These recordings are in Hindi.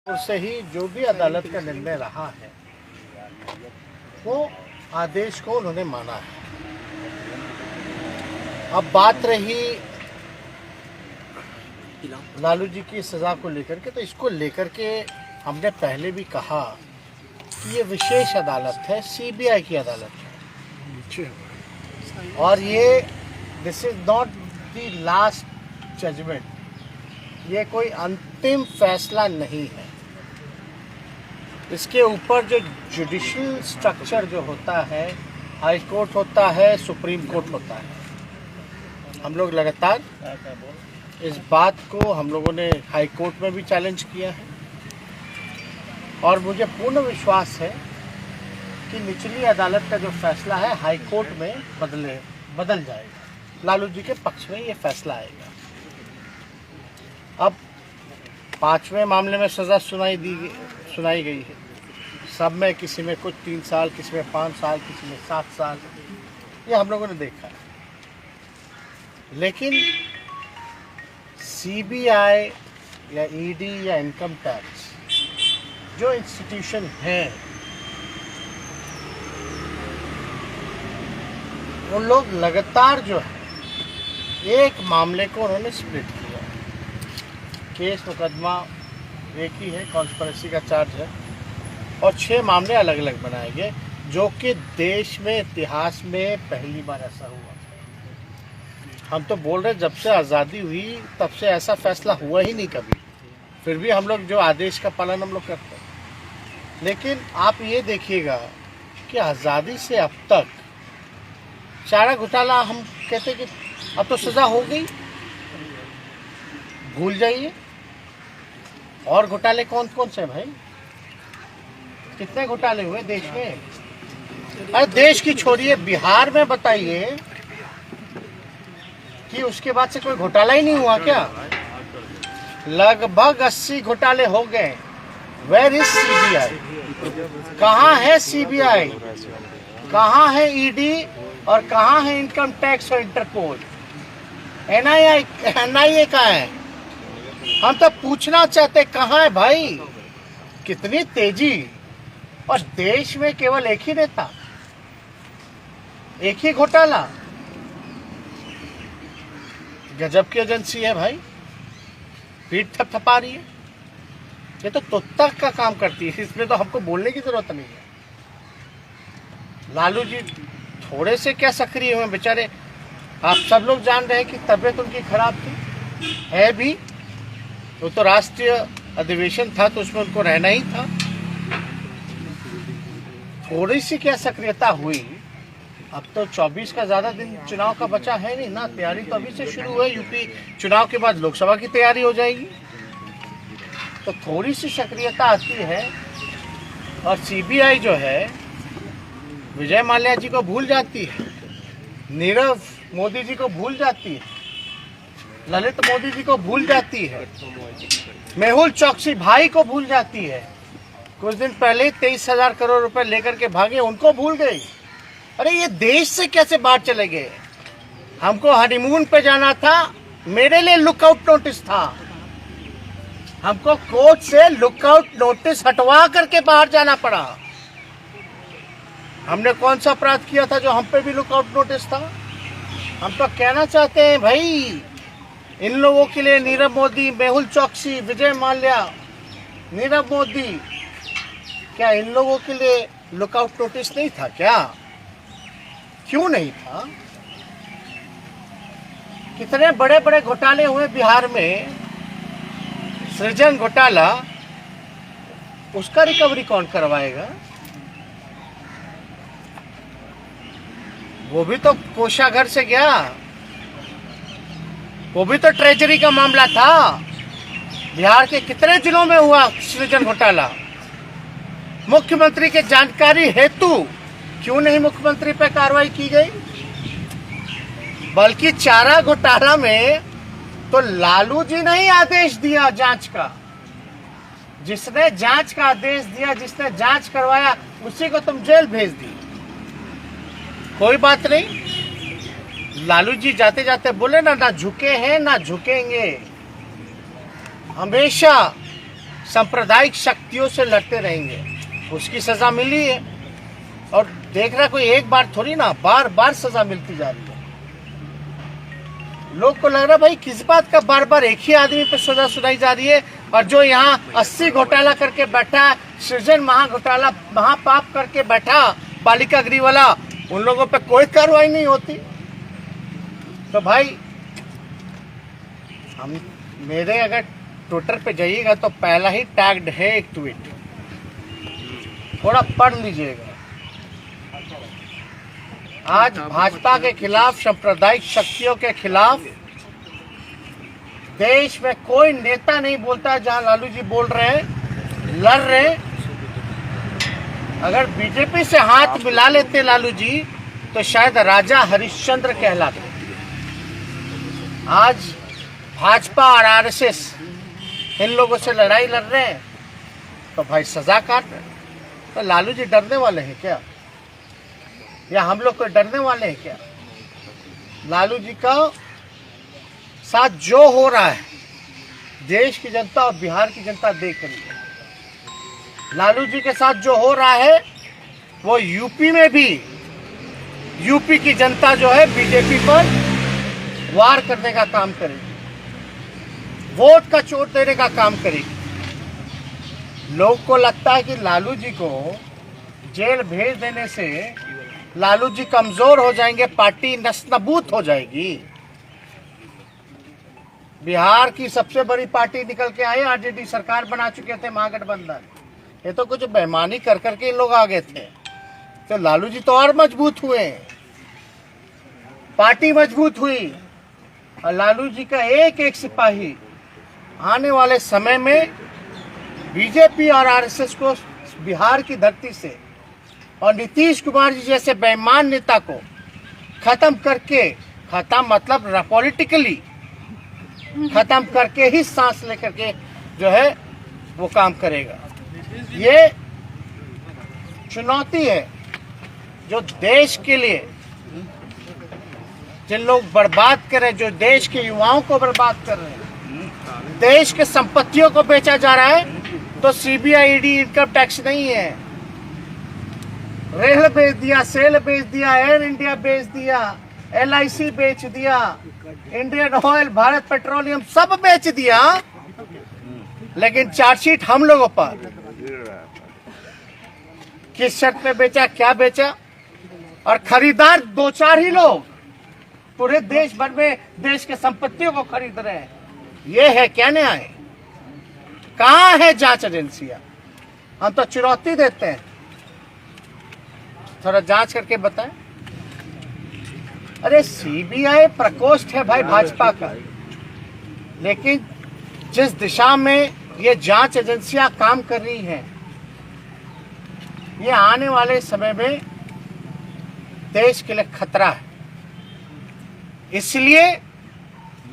से ही जो भी अदालत का निर्णय रहा है वो आदेश को उन्होंने माना है। अब बात रही लालू जी की सजा को लेकर के, तो इसको लेकर के हमने पहले भी कहा कि ये विशेष अदालत है, सीबीआई की अदालत है और ये this is not the last judgment, ये कोई अंतिम फैसला नहीं है। इसके ऊपर जो जुडिशियल स्ट्रक्चर जो होता है, हाई कोर्ट होता है, सुप्रीम कोर्ट होता है, हम लोग लगातार इस बात को हम लोगों ने हाई कोर्ट में भी चैलेंज किया है और मुझे पूर्ण विश्वास है कि निचली अदालत का जो फैसला है हाई कोर्ट में बदल जाएगा। लालू जी के पक्ष में ये फैसला आएगा। अब 5वें मामले में सज़ा सुनाई गई है। सब में किसी में कुछ 3 साल, किसी में 5 साल, किसी में 7 साल, ये हम लोगों ने देखा है। लेकिन सीबीआई या ईडी या इनकम टैक्स जो इंस्टीट्यूशन हैं, उन लोग लगातार जो है एक मामले को उन्होंने स्प्लिट किया। केस मुकदमा एक ही है, कॉन्स्पिरेसी का चार्ज है और 6 मामले अलग अलग बनाए गए, जो कि देश में इतिहास में पहली बार ऐसा हुआ। हम तो बोल रहे जब से आज़ादी हुई तब से ऐसा फैसला हुआ ही नहीं कभी, फिर भी हम लोग जो आदेश का पालन हम लोग करते हैं। लेकिन आप ये देखिएगा कि आज़ादी से अब तक चारा घोटाला, हम कहते कि अब तो सज़ा हो गई, भूल जाइए। और घोटाले कौन कौन से भाई, कितने घोटाले हुए देश में? अरे देश की छोड़िए, बिहार में बताइए कि उसके बाद से कोई घोटाला ही नहीं हुआ क्या? लगभग 80 घोटाले हो गए। Where is CBI? कहाँ है सीबीआई? कहाँ है ईडी और कहाँ है इनकम टैक्स और इंटरपोल? एनआईए कहाँ है? हम तो पूछना चाहते कहाँ है भाई? कितनी तेजी! और देश में केवल एक ही नेता, एक ही घोटाला। गजब की एजेंसी है भाई, पीठ थपथपा रही है। ये तो तोता का काम करती है, इसमें तो हमको बोलने की जरूरत नहीं है। लालू जी थोड़े से क्या सक्रिय हुए बेचारे, आप सब लोग जान रहे हैं कि तबीयत उनकी खराब थी, है भी। वो तो राष्ट्रीय अधिवेशन था तो उसमें उनको रहना ही था। थोड़ी सी क्या सक्रियता हुई। अब तो 24 का ज़्यादा दिन चुनाव का बचा है नहीं ना, तैयारी तो अभी से शुरू है। यूपी चुनाव के बाद लोकसभा की तैयारी हो जाएगी, तो थोड़ी सी सक्रियता आती है। और सीबीआई जो है विजय माल्या जी को भूल जाती है, नीरव मोदी जी को भूल जाती है, ललित मोदी जी को भूल जाती है, मेहुल चौकसी भाई को भूल जाती है। कुछ दिन पहले 23,000 करोड़ रुपए लेकर के भागे, उनको भूल गई। अरे ये देश से कैसे बाहर चले गए? हमको हनीमून पे जाना था, मेरे लिए लुकआउट नोटिस था। हमको कोर्ट से लुकआउट नोटिस हटवा करके बाहर जाना पड़ा। हमने कौन सा अपराध किया था जो हम पे भी लुकआउट नोटिस था? हम तो कहना चाहते हैं भाई, इन लोगों के लिए नीरव मोदी, मेहुल चौकसी, विजय माल्या, नीरव मोदी, क्या इन लोगों के लिए लुकआउट नोटिस नहीं था क्या? क्यों नहीं था? कितने बड़े बड़े घोटाले हुए बिहार में। सृजन घोटाला, उसका रिकवरी कौन करवाएगा? वो भी तो कोषागार से गया, वो भी तो ट्रेजरी का मामला था। बिहार के कितने जिलों में हुआ सृजन घोटाला? मुख्यमंत्री के जानकारी हेतु क्यों नहीं मुख्यमंत्री पे कार्रवाई की गई? बल्कि चारा घोटाला में तो लालू जी ने ही आदेश दिया जांच का। जिसने जांच का आदेश दिया, जिसने जांच करवाया, उसी को तुम जेल भेज दी। कोई बात नहीं, लालू जी जाते जाते बोले ना झुके हैं ना झुकेंगे। हमेशा सांप्रदायिक शक्तियों से लड़ते रहेंगे, उसकी सजा मिली है। और देख रहा कोई एक बार थोड़ी ना, बार बार सजा मिलती जा रही है। लोग को लग रहा भाई किस बात का बार बार एक ही आदमी पे सजा सुनाई जा रही है, और जो यहाँ 80 घोटाला करके बैठा, सृजन महाघोटाला महापाप करके बैठा बालिका गृह वाला, उन लोगों पे कोई कार्रवाई नहीं होती। तो भाई हम मेरे अगर ट्विटर पे जाइएगा तो पहला ही टैग्ड है एक ट्वीट, थोड़ा पढ़ लीजिएगा। आज भाजपा के खिलाफ, सांप्रदायिक शक्तियों के खिलाफ देश में कोई नेता नहीं बोलता जहां लालू जी बोल रहे हैं, लड़ रहे हैं। अगर बीजेपी से हाथ मिला लेते लालू जी तो शायद राजा हरिश्चंद्र कहलाते। आज भाजपा और आरएसएस इन लोगों से लड़ाई लड़ रहे हैं तो भाई सजा काट रहे। तो लालू जी डरने वाले हैं क्या, या हम लोग को डरने वाले हैं क्या? लालू जी का साथ जो हो रहा है देश की जनता और बिहार की जनता देख रही है। लालू जी के साथ जो हो रहा है वो यूपी में भी, यूपी की जनता जो है बीजेपी पर वार करने का काम करेगी, वोट का चोट देने का काम करेगी। लोग को लगता है कि लालू जी को जेल भेज देने से लालू जी कमजोर हो जाएंगे, पार्टी नस्ताबूत हो जाएगी। बिहार की सबसे बड़ी पार्टी निकल के आई, आरजेडी सरकार बना चुके थे महागठबंधन। ये तो कुछ बेईमानी कर करके इन लोग आ गए थे, तो लालू जी तो और मजबूत हुए, पार्टी मजबूत हुई। और लालू जी का एक एक सिपाही आने वाले समय में बीजेपी और आरएसएस को बिहार की धरती से और नीतीश कुमार जी जैसे बेईमान नेता को खत्म करके, खत्म मतलब पॉलिटिकली खत्म करके ही सांस लेकर के जो है वो काम करेगा। ये चुनौती है जो देश के लिए, जिन लोग बर्बाद कर रहे हैं, जो देश के युवाओं को बर्बाद कर रहे हैं, देश के संपत्तियों को बेचा जा रहा है। तो सीबीआई, ईडी, इनकम टैक्स नहीं है। रेल बेच दिया, सेल बेच दिया, एयर इंडिया बेच दिया, LIC बेच दिया, इंडियन ऑयल, भारत पेट्रोलियम सब बेच दिया, लेकिन चार्जशीट हम लोगों पर। किस शर्त पे बेचा, क्या बेचा, और खरीदार 2-4 ही लोग पूरे देश भर में देश के संपत्तियों को खरीद रहे हैं। ये है क्या न्याय? कहां है जांच एजेंसियां? हम तो चुनौती देते हैं, थोड़ा जांच करके बताएं। अरे सीबीआई प्रकोष्ठ है भाई भाजपा का, लेकिन जिस दिशा में ये जांच एजेंसियां काम कर रही हैं, ये आने वाले समय में देश के लिए खतरा है। इसलिए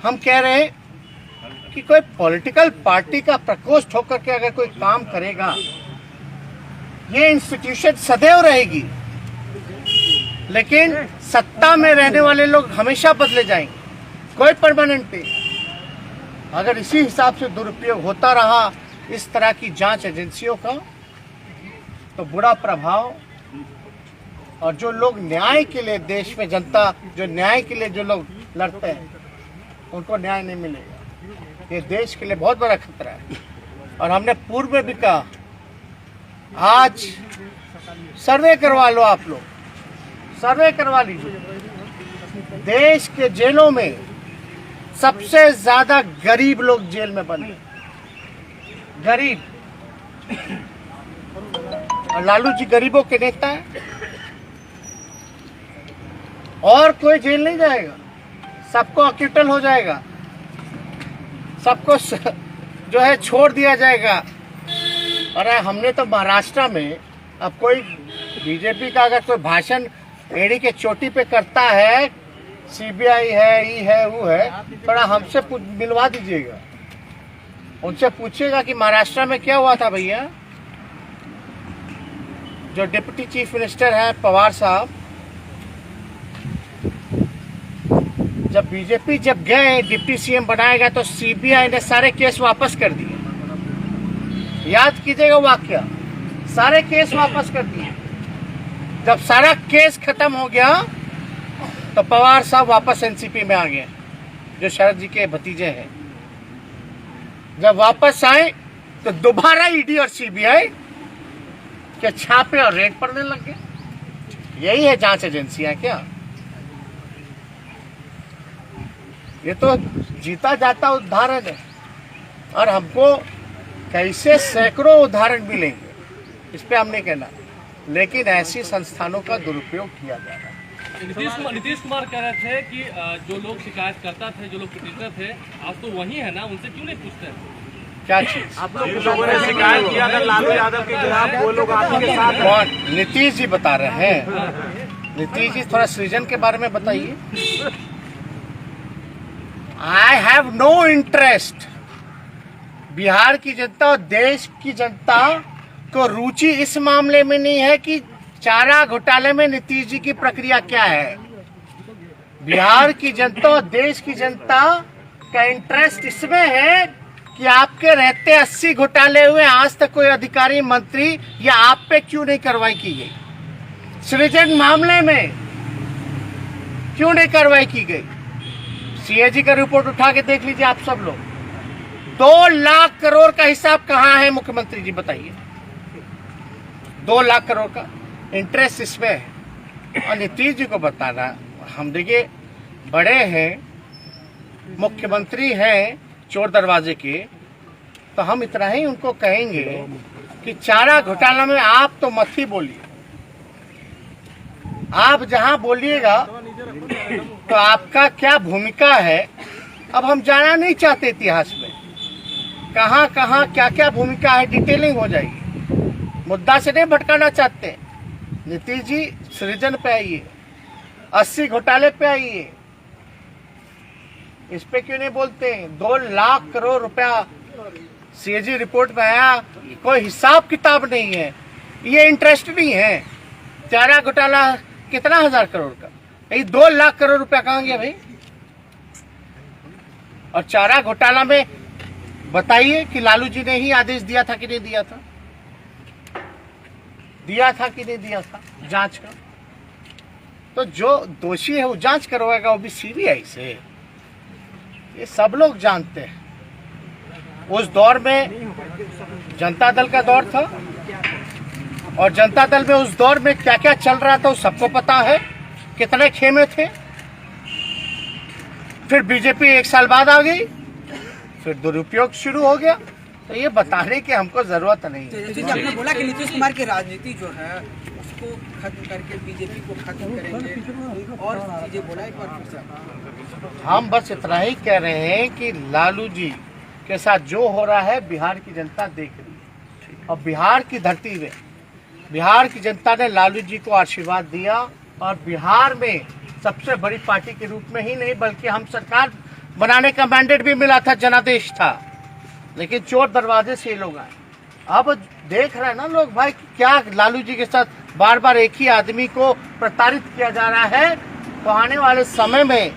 हम कह रहे हैं कि कोई पॉलिटिकल पार्टी का प्रकोष्ठ होकर के अगर कोई काम करेगा, ये इंस्टीट्यूशन सदैव रहेगी, लेकिन सत्ता में रहने वाले लोग हमेशा बदले जाएंगे, कोई परमानेंट नहीं। अगर इसी हिसाब से दुरुपयोग होता रहा इस तरह की जांच एजेंसियों का, तो बुरा प्रभाव, और जो लोग न्याय के लिए, देश में जनता जो न्याय के लिए जो लोग लड़ते हैं, उनको न्याय नहीं मिलेगा। ये देश के लिए बहुत बड़ा खतरा है। और हमने पूर्व में भी कहा, आज सर्वे करवा लो, आप लोग सर्वे करवा लीजिए। देश के जेलों में सबसे ज्यादा गरीब लोग जेल में बंद, गरीब। और लालू जी गरीबों के नेता हैं। और कोई जेल नहीं जाएगा, सबको अक्यूटल हो जाएगा, सबको जो है छोड़ दिया जाएगा। और हमने तो महाराष्ट्र में, अब कोई बीजेपी का अगर कोई भाषण एड़ी के चोटी पे करता है, सीबीआई है, ई है, वो है, थोड़ा हमसे मिलवा दीजिएगा, उनसे पूछिएगा कि महाराष्ट्र में क्या हुआ था भैया। जो डिप्टी चीफ मिनिस्टर है पवार साहब, जब बीजेपी जब गए डिप्टी सीएम बनाएगा तो सीबीआई ने सारे केस वापस कर दिए। याद कीजिएगा वाक्य, सारे केस वापस कर दिए। जब सारा केस खत्म हो गया तो पवार साहब वापस एनसीपी में आ गए, जो शरद जी के भतीजे हैं। जब वापस आए तो दोबारा ईडी और सीबीआई के छापे और रेड पड़ने लग गए। यही है जांच एजेंसियां क्या? ये तो जीता जाता उदाहरण है, और हमको कैसे सैकड़ों उदाहरण मिलेंगे इस पे हम नहीं कहना, लेकिन ऐसी संस्थानों का दुरुपयोग किया जा रहा है। नीतीश कुमार कह रहे थे कि जो लोग शिकायत करता थे, जो लोग पिटीटर थे, आज तो वही है ना, उनसे क्यों नहीं पूछते हैं? क्या चीज? आप लोगों ने शिकायत किया अगर लालू यादव के खिलाफ, वो लोग आपके साथ कौन? नीतीश जी बता रहे हैं। नीतीश जी थोड़ा सृजन के बारे में बताइए। I have no interest. Bihar की जनता और देश की जनता को रुचि इस मामले में नहीं है कि चारा घोटाले में नीतीश जी की प्रक्रिया क्या है। बिहार की जनता और देश की जनता का इंटरेस्ट इसमें है कि आपके रहते 80 घोटाले हुए, आज तक कोई अधिकारी मंत्री या आप पे क्यों नहीं कार्रवाई की गई? सृजन मामले में क्यों नहीं कार्रवाई की गई? सीएजी का रिपोर्ट उठा के देख लीजिए आप सब लोग। 2 लाख करोड़ का हिसाब कहाँ है मुख्यमंत्री जी बताइए? 2 लाख करोड़ का इंटरेस्ट इसमें है। और नीतीश जी को बताना, हम देखिए बड़े हैं, मुख्यमंत्री हैं चोर दरवाजे के, तो हम इतना ही उनको कहेंगे कि चारा घोटाला में आप तो मत ही बोलिए। आप जहां बोलिएगा तो आपका क्या भूमिका है, अब हम जाना नहीं चाहते इतिहास में कहां कहां क्या क्या भूमिका है, डिटेलिंग हो जाएगी। मुद्दा से नहीं भटकाना चाहते। नीतीश जी सृजन पे आइए, 80 घोटाले पे आइए, इस पे क्यों नहीं बोलते? 2 लाख करोड़ रुपया सीएजी रिपोर्ट में आया, कोई हिसाब किताब नहीं है, ये इंटरेस्ट नहीं है। चारा घोटाला कितना 1000 करोड़ का, यही 2 लाख करोड़ रुपया कहाँ गया भाई? और चारा घोटाला में बताइए कि लालू जी ने ही आदेश दिया था कि नहीं दिया था? दिया था कि नहीं दिया था जांच का? तो जो दोषी है वो जांच करवाएगा, वो भी सीबीआई से। ये सब लोग जानते हैं। उस दौर में जनता दल का दौर था, और जनता दल में उस दौर में क्या क्या चल रहा था वो सबको पता है, कितने खेमे थे। फिर बीजेपी 1 साल बाद आ गई, फिर दुरुपयोग शुरू हो गया। तो ये बताने की हमको जरूरत नहीं है। आपने बोला कि नीतीश कुमार की राजनीति जो है उसको खत्म करके बीजेपी को खत्म करेंगे, और चीजें बोला एक बार फिर से। हम बस इतना ही कह रहे हैं कि लालू जी के साथ जो हो रहा है बिहार की जनता देख रही है, और बिहार की धरती में बिहार की जनता ने लालू जी को आशीर्वाद दिया, और बिहार में सबसे बड़ी पार्टी के रूप में ही नहीं बल्कि हम सरकार बनाने का मैंडेट भी मिला था, जनादेश था, लेकिन चोर दरवाजे से ये लोग आए। अब देख रहे हैं ना लोग भाई कि क्या लालू जी के साथ बार बार एक ही आदमी को प्रताड़ित किया जा रहा है। तो आने वाले समय में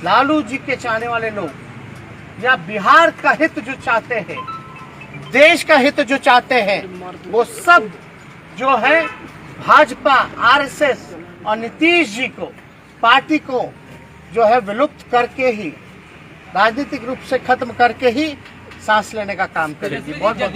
लालू जी के चाहने वाले लोग या बिहार का हित जो चाहते हैं, देश का हित जो चाहते हैं, वो सब जो है भाजपा, आरएसएस और नीतीश जी को, पार्टी को जो है विलुप्त करके ही, राजनीतिक रूप से खत्म करके ही सांस लेने का काम करेगी। बहुत बहुत